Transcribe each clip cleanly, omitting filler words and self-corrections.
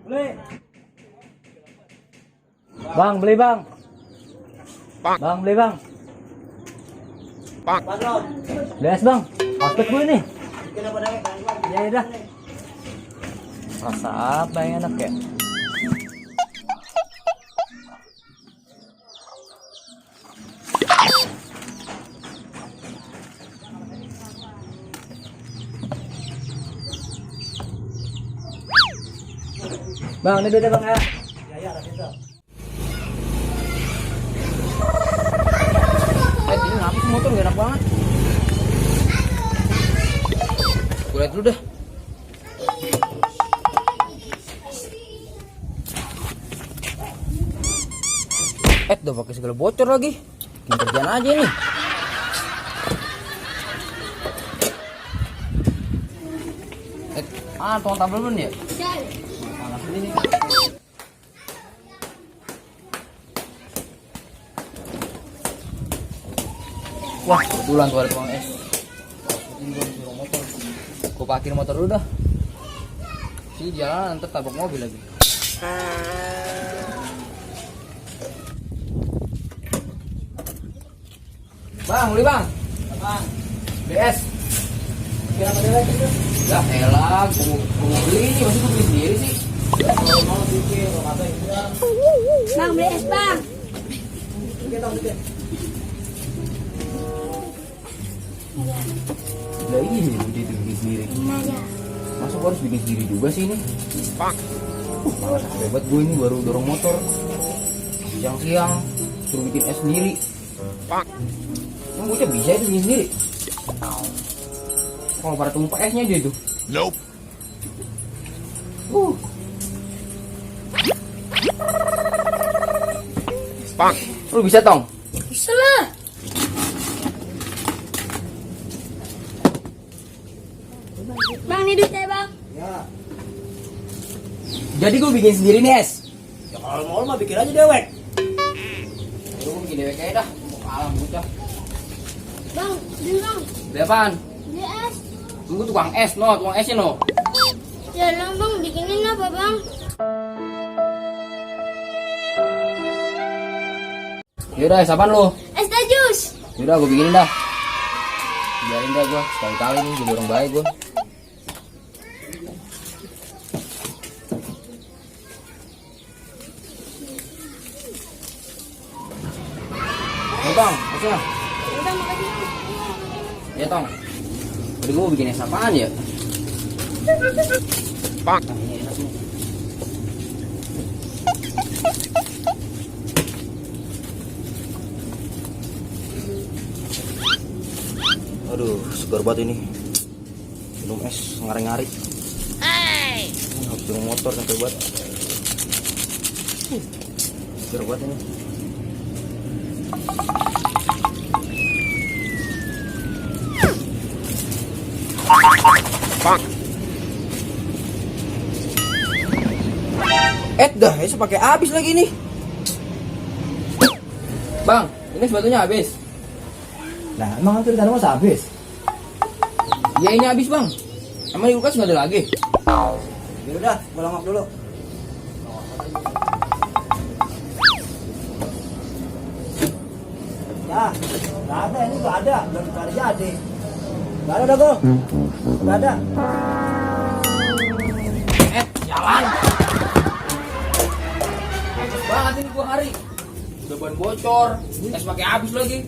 Beli. Bang, beli bang. Bang, beli bang. Beli es bang. Paket gue nih. Ya udah. Rasa apa yang enak ya? Bang, ini beda bang ya. Ya, ada beda. Ini ngapa sih motor gak enak banget? Gue liat dulu dah. Udah pakai segala bocor lagi. Bikin kerjaan aja nih. Tolong tabel belum ya? Panas ini nih. Wah, kebetulan tuh ada tukang es. Ini gue disuruh motor. Gue parkir motor dulu dah. Sini jalan ntar tabrak mobil lagi. Bang, beli bang. Bang. BS. Kira pada lagi tuh. Ya elah, gue beli ini masih gue beli sendiri sih. Kalau mau bikin, kalau kata itu ya. Bang, beli es bang. Lah ini dia bikin sendiri. Masa gue harus bikin sendiri juga sih ini? Pak. Malas hebat gue ini baru dorong motor. Siang-siang suruh bikin es sendiri. Pak. Emang bocah bisa itu bikin sendiri? Kalau pada tumpah esnya aja itu. Nope. Pak, lu bisa tong? Bisa lah. Bang, ini duitnya bang. Ya. Jadi gue bikin sendiri nih es. Ya kalau mau mah bikin aja dewek. Gue bikin dewek aja dah. Mau kalah bocah. Bang, beli bang. Beli apaan? Beli es. Tunggu tukang es no, tukang esnya no. Ya lah bang, bikinin apa bang? Yaudah, es apaan lu? Es teh jus. Yaudah, gue bikinin dah. Biarin dah gue, sekali-kali nih jadi orang baik gue. Nih tong, esnya. Udah makasih. Ya tong. Tadi gue bikin es apaan ya? Pak. Nah, ini enak nih. Aduh, segar banget ini. Minum es ngari-ngari. Habis turun motor sampai buat. Segar banget ini. Pak. Dah, es pakai habis lagi nih. Bang, ini sebetulnya habis. Nah, emang itu di sana masa habis? Ya ini habis bang. Emang di kulkas nggak ada lagi? Ya udah, gua longok dulu. Ya, nggak ada ini nggak ada, belum cari jadi. Nggak ada gue, nggak ada. Jalan. Banget ini gua hari. Udah ban bocor, es pakai habis lagi.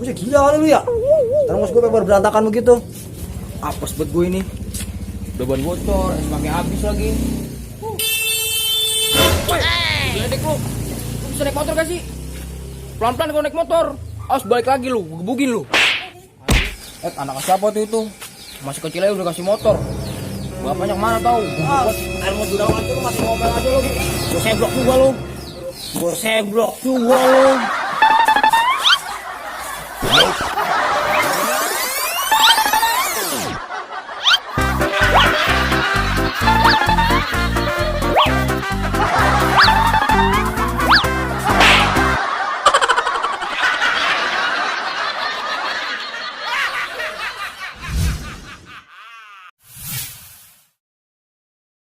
Gue gila kali lu ya. Terus gue baru berantakan begitu. Apes buat gue ini. Udah ban bocor, es pakai habis lagi. Woi, geledek lu. Lu bisa naik motor gak sih? Pelan-pelan kalau naik motor. Awas balik lagi lu, gebugin lu. Anak siapa tuh itu? Masih kecil aja udah kasih motor. Bapaknya kemana tahu? Air mau dudang aja lu masih ngomel aja lu. Gue seblok juga lu.